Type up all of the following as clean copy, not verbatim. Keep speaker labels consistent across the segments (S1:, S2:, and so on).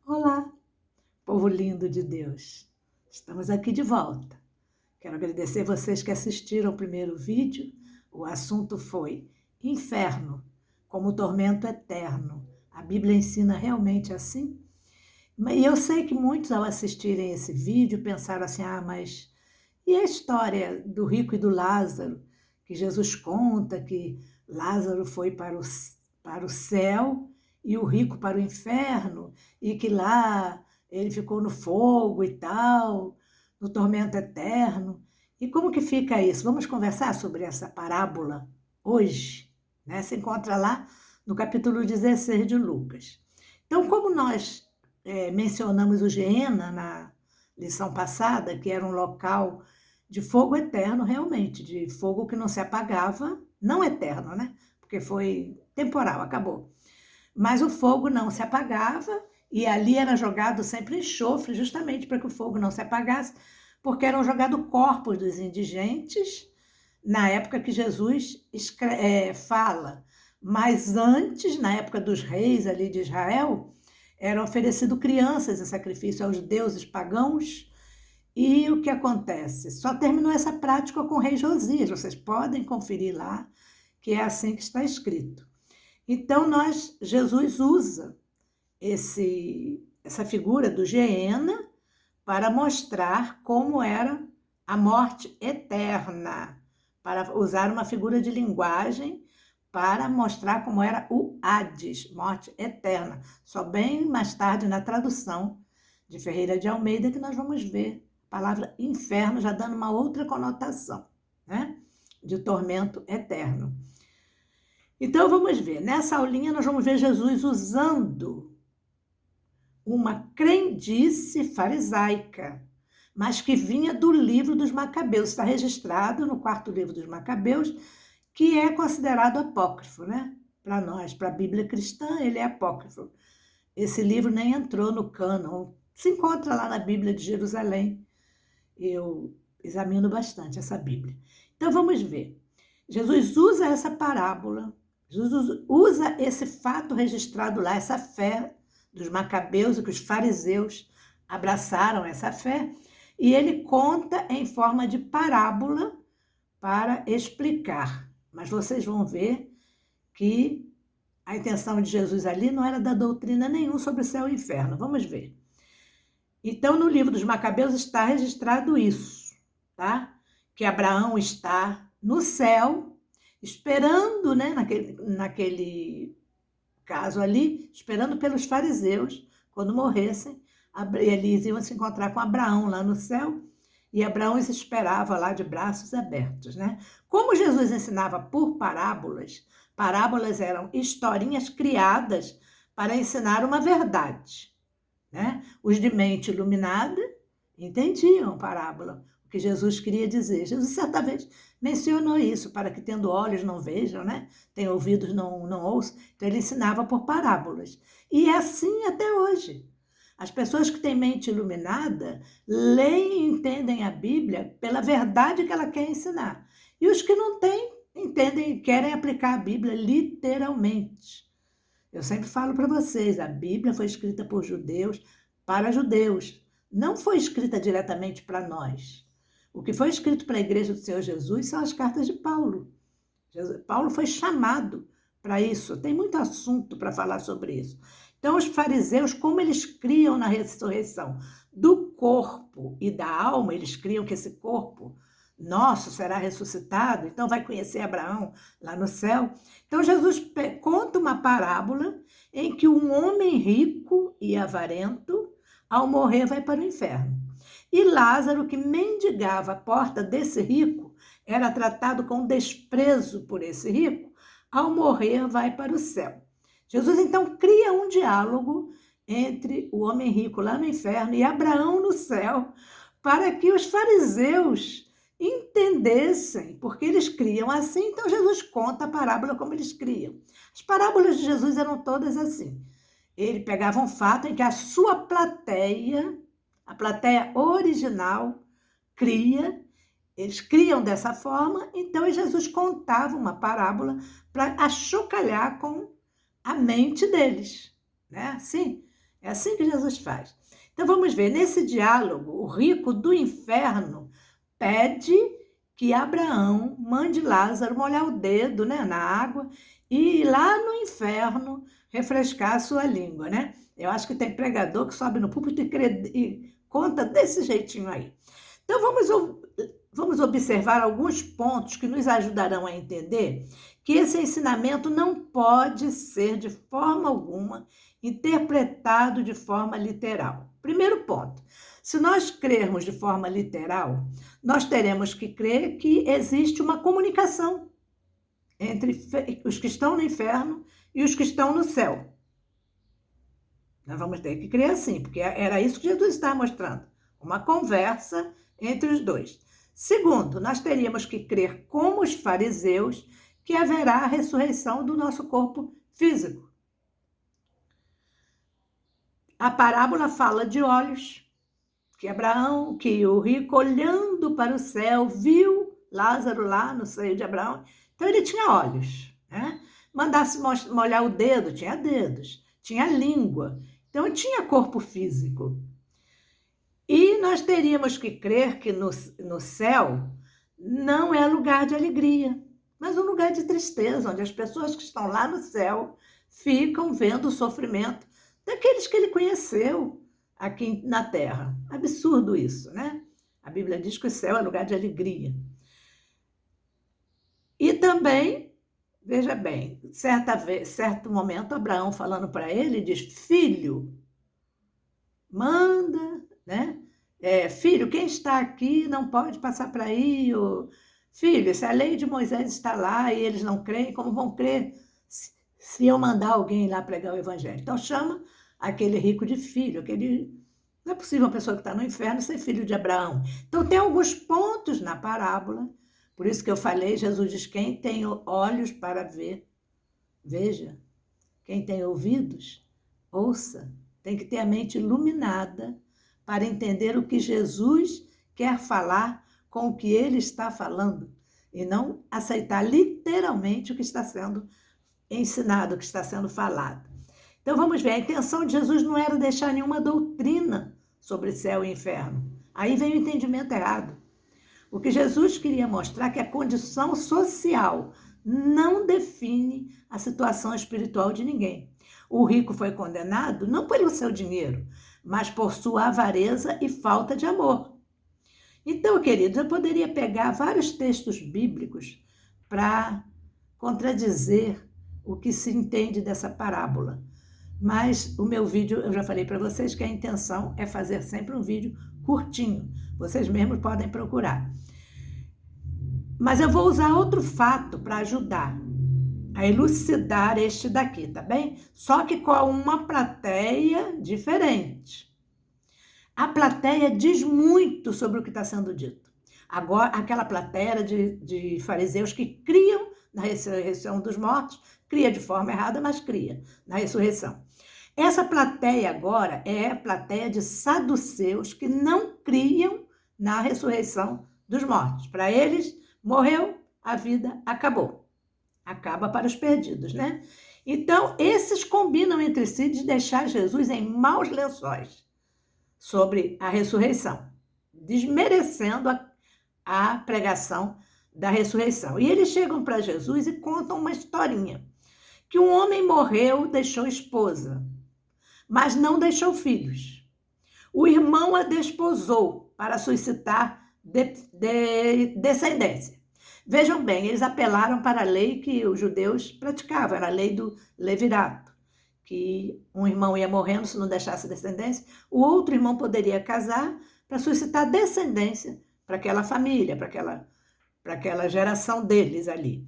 S1: Olá, povo lindo de Deus. Estamos aqui de volta. Quero agradecer vocês que assistiram o primeiro vídeo. O assunto foi inferno, como tormento eterno. A Bíblia ensina realmente assim? E eu sei que muitos, ao assistirem esse vídeo, pensaram assim: mas e a história do rico e do Lázaro? Que Jesus conta que Lázaro foi para o céu e o rico para o inferno, e que lá ele ficou no fogo e tal, no tormento eterno. E como que fica isso? Vamos conversar sobre essa parábola hoje, né? Se encontra lá no capítulo 16 de Lucas. Então, como nós mencionamos o Geena na lição passada, que era um local de fogo eterno, realmente, de fogo que não se apagava, não eterno, né? Porque foi temporal, acabou. Mas o fogo não se apagava e ali era jogado sempre enxofre, justamente para que o fogo não se apagasse, porque eram jogados corpos dos indigentes na época que Jesus fala. Mas antes, na época dos reis ali de Israel, eram oferecidas crianças em sacrifício aos deuses pagãos. E o que acontece? Só terminou essa prática com o rei Josias. Vocês podem conferir lá, que é assim que está escrito. Então, Jesus usa essa figura do Geena para mostrar como era a morte eterna, para usar uma figura de linguagem para mostrar como era o Hades, morte eterna. Só bem mais tarde, na tradução de Ferreira de Almeida, que nós vamos ver a palavra inferno já dando uma outra conotação, né? De tormento eterno. Então, vamos ver. Nessa aulinha, nós vamos ver Jesus usando uma crendice farisaica, mas que vinha do livro dos Macabeus. Está registrado no quarto livro dos Macabeus, que é considerado apócrifo, né? Para nós, para a Bíblia cristã, ele é apócrifo. Esse livro nem entrou no cânon. Se encontra lá na Bíblia de Jerusalém. Eu examino bastante essa Bíblia. Então, vamos ver. Jesus usa essa parábola, Jesus usa esse fato registrado lá, essa fé dos macabeus, e que os fariseus abraçaram essa fé, e ele conta em forma de parábola para explicar. Mas vocês vão ver que a intenção de Jesus ali não era dar doutrina nenhuma sobre o céu e o inferno. Vamos ver. Então, no livro dos Macabeus está registrado isso, tá? Que Abraão está no céu, esperando, né, naquele caso ali, esperando pelos fariseus, quando morressem, eles iam se encontrar com Abraão lá no céu, e Abraão os esperava lá de braços abertos, né? Como Jesus ensinava por parábolas, parábolas eram historinhas criadas para ensinar uma verdade, né? Os de mente iluminada entendiam parábola, o que Jesus queria dizer. Jesus certa vez mencionou isso, para que tendo olhos não vejam, né? Tenham ouvidos não ouçam. Então ele ensinava por parábolas. E é assim até hoje. As pessoas que têm mente iluminada leem e entendem a Bíblia pela verdade que ela quer ensinar. E os que não têm, entendem e querem aplicar a Bíblia literalmente. Eu sempre falo para vocês, a Bíblia foi escrita por judeus para judeus. Não foi escrita diretamente para nós. O que foi escrito para a igreja do Senhor Jesus são as cartas de Paulo. Paulo foi chamado para isso. Tem muito assunto para falar sobre isso. Então, os fariseus, como eles criam na ressurreição do corpo e da alma, eles criam que esse corpo nosso será ressuscitado, então vai conhecer Abraão lá no céu. Então, Jesus conta uma parábola em que um homem rico e avarento, ao morrer, vai para o inferno. E Lázaro, que mendigava a porta desse rico, era tratado com desprezo por esse rico, ao morrer, vai para o céu. Jesus, então, cria um diálogo entre o homem rico lá no inferno e Abraão no céu, para que os fariseus entendessem, porque eles criam assim. Então, Jesus conta a parábola como eles criam. As parábolas de Jesus eram todas assim. Ele pegava um fato em que a sua plateia, a plateia original, eles criam dessa forma, então Jesus contava uma parábola para achocalhar com a mente deles, né? Sim, É assim que Jesus faz. Então vamos ver, nesse diálogo, o rico do inferno pede que Abraão mande Lázaro molhar o dedo, né, na água e ir lá no inferno refrescar a sua língua, né? Eu acho que tem pregador que sobe no púlpito e conta desse jeitinho aí. Então vamos observar alguns pontos que nos ajudarão a entender que esse ensinamento não pode ser de forma alguma interpretado de forma literal. Primeiro ponto, se nós crermos de forma literal, nós teremos que crer que existe uma comunicação entre os que estão no inferno e os que estão no céu. Nós vamos ter que crer assim, porque era isso que Jesus está mostrando, uma conversa entre os dois. Segundo, nós teríamos que crer como os fariseus que haverá a ressurreição do nosso corpo físico. A parábola fala de olhos, que o rico, olhando para o céu, viu Lázaro lá no seio de Abraão. Então, ele tinha olhos, né? Mandasse molhar o dedo, tinha dedos, tinha língua. Então, tinha corpo físico. E nós teríamos que crer que no céu não é lugar de alegria, mas um lugar de tristeza, onde as pessoas que estão lá no céu ficam vendo o sofrimento daqueles que ele conheceu aqui na terra. Absurdo isso, né? A Bíblia diz que o céu é lugar de alegria. E também, veja bem, certo momento, Abraão falando para ele, diz, filho, manda, né? Filho, quem está aqui não pode passar para aí. Filho, se a lei de Moisés está lá e eles não creem, como vão crer se eu mandar alguém lá pregar o evangelho? Então chama aquele rico de filho, não é possível uma pessoa que está no inferno ser filho de Abraão. Então tem alguns pontos na parábola, por isso que eu falei, Jesus diz, quem tem olhos para ver, veja. Quem tem ouvidos, ouça. Tem que ter a mente iluminada para entender o que Jesus quer falar com o que ele está falando e não aceitar literalmente o que está sendo ensinado, o que está sendo falado. Então vamos ver, a intenção de Jesus não era deixar nenhuma doutrina sobre céu e inferno. Aí vem o entendimento errado. O que Jesus queria mostrar é que a condição social não define a situação espiritual de ninguém. O rico foi condenado não pelo seu dinheiro, mas por sua avareza e falta de amor. Então, queridos, eu poderia pegar vários textos bíblicos para contradizer o que se entende dessa parábola. Mas o meu vídeo, eu já falei para vocês que a intenção é fazer sempre um vídeo curtinho. Vocês mesmos podem procurar. Mas eu vou usar outro fato para ajudar a elucidar este daqui, tá bem? Só que com uma plateia diferente. A plateia diz muito sobre o que está sendo dito. Agora, aquela plateia era de fariseus que criam na ressurreição dos mortos, cria de forma errada, mas cria na ressurreição. Essa plateia agora é a plateia de saduceus que não criam na ressurreição dos mortos. Para eles, morreu, a vida acabou. Acaba para os perdidos, né? Então, esses combinam entre si de deixar Jesus em maus lençóis sobre a ressurreição, desmerecendo a pregação da ressurreição. E eles chegam para Jesus e contam uma historinha, que um homem morreu, deixou esposa, mas não deixou filhos. O irmão a desposou para suscitar descendência. Vejam bem, eles apelaram para a lei que os judeus praticavam, era a lei do levirato, que um irmão ia morrendo se não deixasse descendência, o outro irmão poderia casar para suscitar descendência para aquela família, para aquela geração deles ali.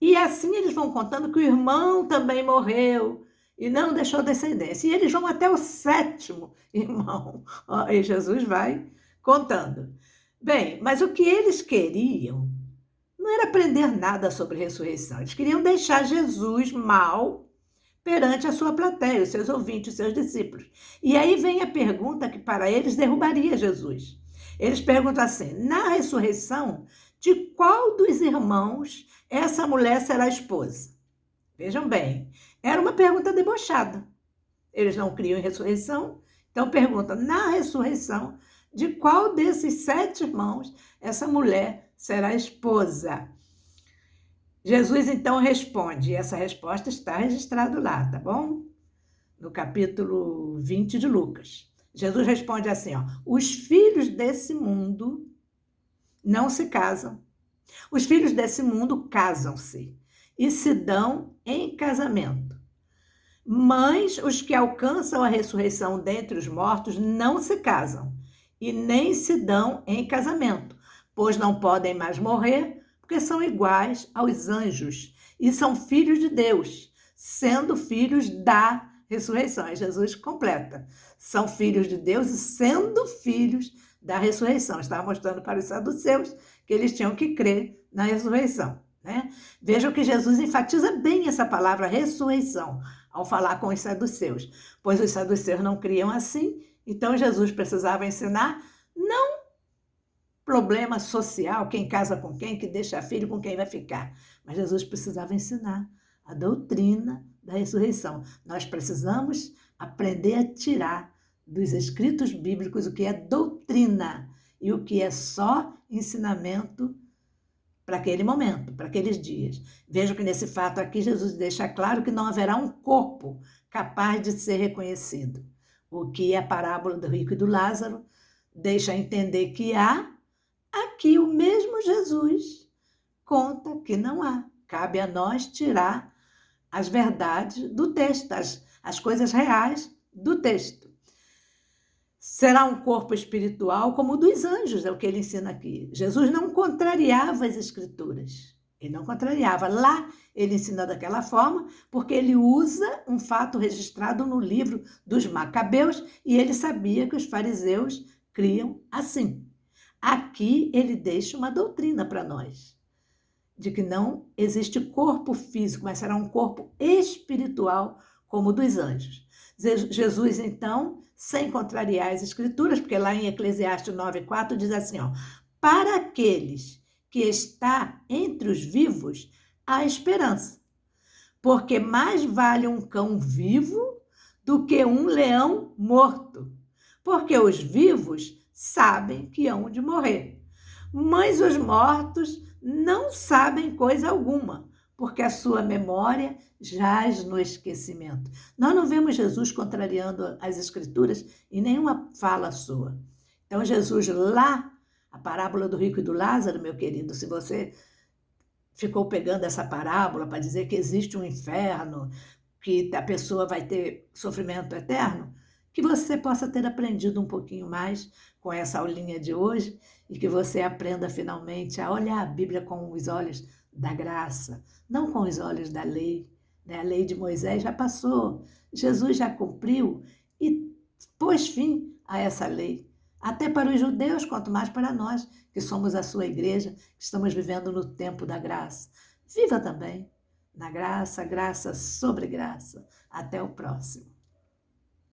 S1: E assim eles vão contando que o irmão também morreu e não deixou descendência. E eles vão até o 7º irmão. E Jesus vai contando. Bem, mas o que eles queriam não era aprender nada sobre ressurreição. Eles queriam deixar Jesus mal perante a sua plateia, os seus ouvintes, os seus discípulos. E aí vem a pergunta que para eles derrubaria Jesus. Eles perguntam assim, na ressurreição, de qual dos irmãos essa mulher será esposa? Vejam bem, era uma pergunta debochada. eles não criam em ressurreição. Então pergunta, na ressurreição, de qual desses 7 irmãos essa mulher será esposa? Jesus então responde, e essa resposta está registrada lá, tá bom? No capítulo 20 de Lucas. Jesus responde assim, ó, os filhos desse mundo não se casam. Os filhos desse mundo casam-se e se dão em casamento. Mas os que alcançam a ressurreição dentre os mortos não se casam e nem se dão em casamento, pois não podem mais morrer, porque são iguais aos anjos e são filhos de Deus, sendo filhos da ressurreição. Aí Jesus completa. São filhos de Deus e sendo filhos da ressurreição. Estava mostrando para os saduceus que eles tinham que crer na ressurreição, né? Vejam que Jesus enfatiza bem essa palavra ressurreição ao falar com os saduceus, pois os saduceus não criam assim, então Jesus precisava ensinar não problema social, quem casa com quem, que deixa filho, com quem vai ficar, mas Jesus precisava ensinar a doutrina da ressurreição. Nós precisamos aprender a tirar dos escritos bíblicos o que é doutrina e o que é só ensinamento para aquele momento, para aqueles dias. Vejam que nesse fato aqui Jesus deixa claro que não haverá um corpo capaz de ser reconhecido. O que a parábola do rico e do Lázaro deixa entender que há, aqui o mesmo Jesus conta que não há. Cabe a nós tirar as verdades do texto, as coisas reais do texto. Será um corpo espiritual como o dos anjos, é o que ele ensina aqui. Jesus não contrariava as escrituras. Ele não contrariava. Lá ele ensina daquela forma, porque ele usa um fato registrado no livro dos Macabeus e ele sabia que os fariseus criam assim. Aqui ele deixa uma doutrina para nós, de que não existe corpo físico, mas será um corpo espiritual como o dos anjos. Jesus, então, sem contrariar as escrituras, porque lá em Eclesiastes 9:4 diz assim, ó, para aqueles que está entre os vivos, há esperança, porque mais vale um cão vivo do que um leão morto, porque os vivos sabem que hão de morrer, mas os mortos não sabem coisa alguma, porque a sua memória jaz no esquecimento. Nós não vemos Jesus contrariando as escrituras em nenhuma fala sua. Então Jesus lá, a parábola do rico e do Lázaro, meu querido, se você ficou pegando essa parábola para dizer que existe um inferno, que a pessoa vai ter sofrimento eterno, que você possa ter aprendido um pouquinho mais com essa aulinha de hoje e que você aprenda finalmente a olhar a Bíblia com os olhos da graça, não com os olhos da lei. A lei de Moisés já passou, Jesus já cumpriu e pôs fim a essa lei. Até para os judeus, quanto mais para nós, que somos a sua igreja, que estamos vivendo no tempo da graça. Viva também na graça, graça sobre graça. Até o próximo.